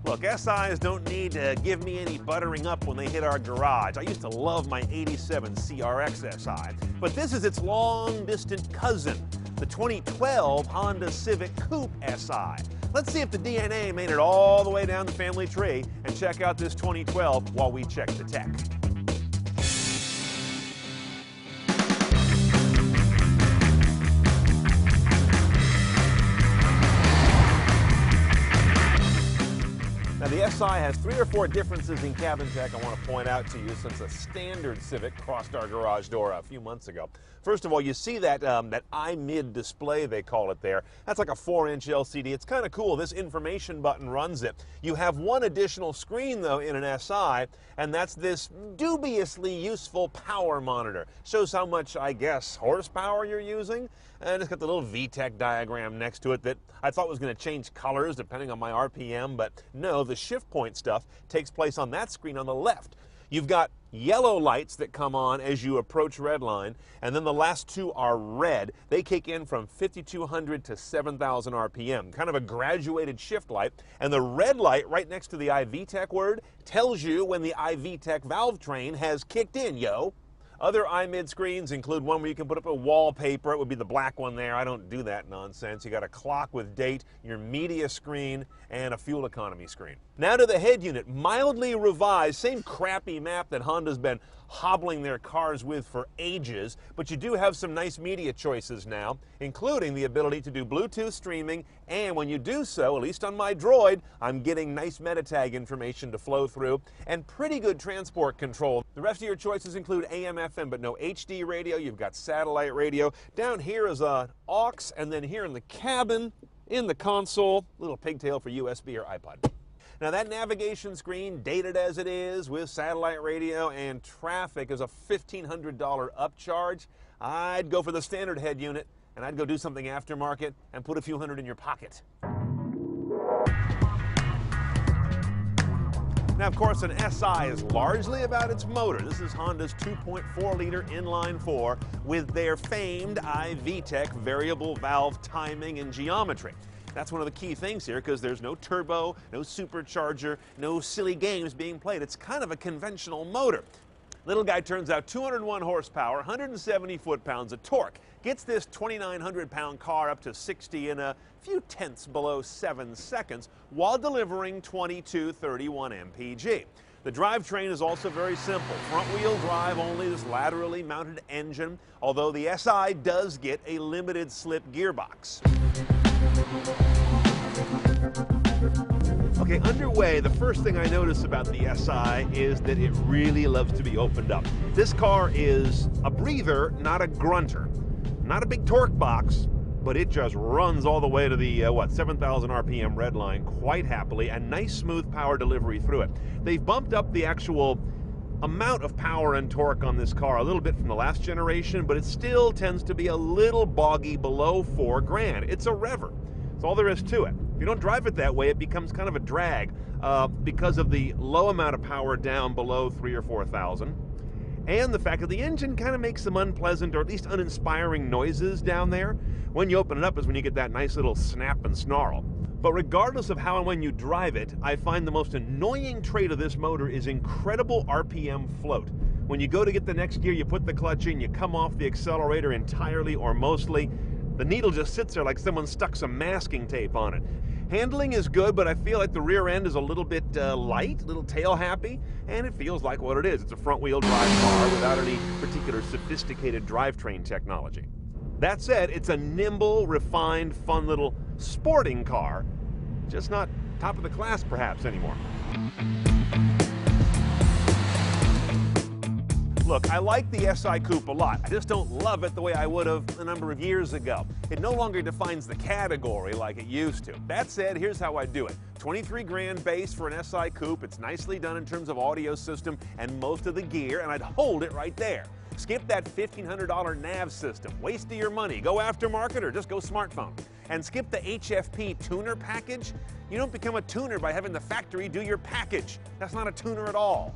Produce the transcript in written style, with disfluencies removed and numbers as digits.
Look, SIs don't need to give me any buttering up when they hit our garage. I used to love my '87 CRX SI, but this is its long-distant cousin, the 2012 Honda Civic Coupe SI. Let's see if the DNA made it all the way down the family tree and check out this 2012 while we check the tech. Now, the SI has 3 or 4 differences in cabin tech I want to point out to you since a standard Civic crossed our garage door a few months ago. First of all, you see that iMid display, they call it there. That's like a 4-inch LCD. It's kind of cool. This information button runs it. You have one additional screen, though, in an SI, and that's this dubiously useful power monitor. Shows how much, I guess, horsepower you're using. And it's got the little VTEC diagram next to it that I thought was going to change colors depending on my RPM, but no, the shift point stuff takes place on that screen on the left. You've got yellow lights that come on as you approach red line, and then the last 2 are red. They kick in from 5,200 to 7,000 RPM, kind of a graduated shift light. And the red light right next to the iVTEC word tells you when the iVTEC valve train has kicked in, yo. Other iMid screens include one where you can put up a wallpaper. It would be the black one there. I don't do that nonsense. You got a clock with date, your media screen, and a fuel economy screen. Now to the head unit, mildly revised, same crappy map that Honda's been hobbling their cars with for ages, but you do have some nice media choices now, including the ability to do Bluetooth streaming, and when you do so, at least on my Droid, I'm getting nice meta tag information to flow through, and pretty good transport control. The rest of your choices include AM, FM, but no HD radio. You've got satellite radio. Down here is an aux, and then here in the cabin, in the console, little pigtail for USB or iPod. Now that navigation screen, dated as it is, with satellite radio and traffic, is a $1,500 upcharge. I'd go for the standard head unit, and I'd go do something aftermarket and put a few hundred in your pocket. Now, of course, an SI is largely about its motor. This is Honda's 2.4-liter inline-4 with their famed iVTEC variable valve timing and geometry. That's one of the key things here because there's no turbo, no supercharger, no silly games being played. It's kind of a conventional motor. Little guy turns out 201 horsepower, 170 foot-pounds of torque. Gets this 2,900-pound car up to 60 in a few tenths below 7 seconds while delivering 2231 mpg. The drivetrain is also very simple. Front-wheel drive only, this laterally mounted engine, although the SI does get a limited slip gearbox. Okay, underway, the first thing I notice about the SI is that it really loves to be opened up. This car is a breather, not a grunter. Not a big torque box, but it just runs all the way to the, 7,000 RPM red line quite happily, and nice smooth power delivery through it. They've bumped up the actual amount of power and torque on this car a little bit from the last generation, but it still tends to be a little boggy below 4 grand. It's a rever. That's all there is to it. If you don't drive it that way, it becomes kind of a drag because of the low amount of power down below 3,000 or 4,000. And the fact that the engine kind of makes some unpleasant or at least uninspiring noises down there. When you open it up is when you get that nice little snap and snarl. But regardless of how and when you drive it, I find the most annoying trait of this motor is incredible RPM float. When you go to get the next gear, you put the clutch in, you come off the accelerator entirely or mostly, the needle just sits there like someone stuck some masking tape on it. Handling is good, but I feel like the rear end is a little bit light, a little tail happy, and it feels like what it is. It's a front-wheel drive car without any particular sophisticated drivetrain technology. That said, it's a nimble, refined, fun little sporting car, just not top of the class perhaps anymore. Look, I like the SI Coupe a lot. I just don't love it the way I would have a number of years ago. It no longer defines the category like it used to. That said, here's how I do it. 23 grand base for an SI Coupe. It's nicely done in terms of audio system and most of the gear, and I'd hold it right there. Skip that $1,500 nav system. Waste of your money. Go aftermarket or just go smartphone. And skip the HFP tuner package. You don't become a tuner by having the factory do your package. That's not a tuner at all.